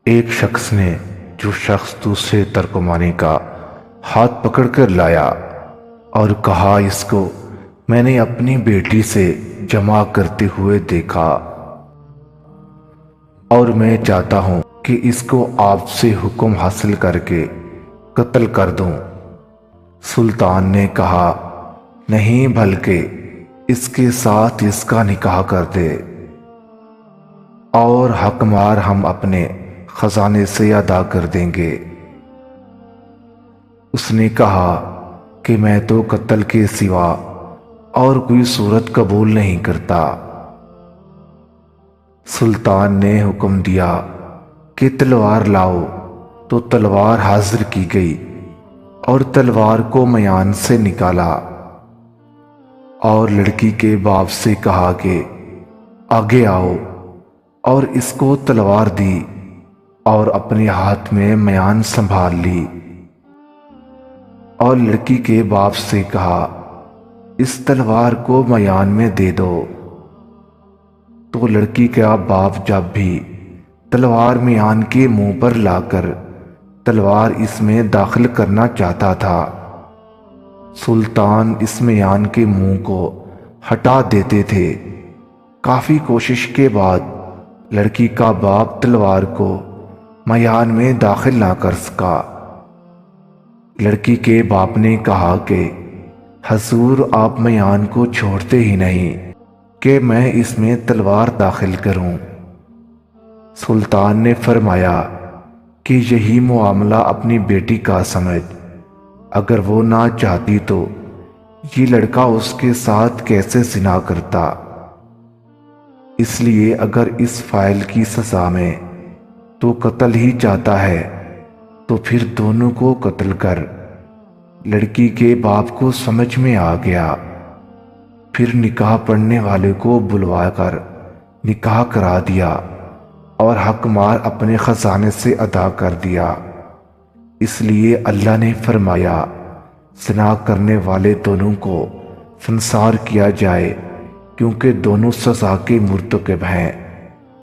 ایک شخص نے جو شخص دوسرے ترکمانی کا ہاتھ پکڑ کر لایا اور کہا، اس کو میں نے اپنی بیٹی سے جمع کرتے ہوئے دیکھا اور میں چاہتا ہوں کہ اس کو آپ سے حکم حاصل کر کے قتل کر دوں۔ سلطان نے کہا، نہیں، بلکہ اس کے ساتھ اس کا نکاح کر دے اور حق مار ہم اپنے خزانے سے ادا کر دیں گے۔ اس نے کہا کہ میں تو قتل کے سوا اور کوئی صورت قبول نہیں کرتا۔ سلطان نے حکم دیا کہ تلوار لاؤ، تو تلوار حاضر کی گئی اور تلوار کو میان سے نکالا اور لڑکی کے باپ سے کہا کہ آگے آؤ، اور اس کو تلوار دی اور اپنے ہاتھ میں میان سنبھال لی، اور لڑکی کے باپ سے کہا، اس تلوار کو میان میں دے دو۔ تو لڑکی کا باپ جب بھی تلوار میان کے منہ پر لا کر تلوار اس میں داخل کرنا چاہتا تھا، سلطان اس میان کے منہ کو ہٹا دیتے تھے۔ کافی کوشش کے بعد لڑکی کا باپ تلوار کو میان میں داخل نہ کر سکا۔ لڑکی کے باپ نے کہا کہ حضور، آپ میان کو چھوڑتے ہی نہیں کہ میں اس میں تلوار داخل کروں۔ سلطان نے فرمایا کہ یہی معاملہ اپنی بیٹی کا سمجھ، اگر وہ نہ چاہتی تو یہ لڑکا اس کے ساتھ کیسے زنا کرتا؟ اس لیے اگر اس فاعل کی سزا میں تو قتل ہی چاہتا ہے تو پھر دونوں کو قتل کر۔ لڑکی کے باپ کو سمجھ میں آ گیا، پھر نکاح پڑھنے والے کو بلوا کر نکاح کرا دیا اور حق مار اپنے خزانے سے ادا کر دیا۔ اس لیے اللہ نے فرمایا، زنا کرنے والے دونوں کو سنسار کیا جائے، کیونکہ دونوں سزا کے مرتکب ہیں۔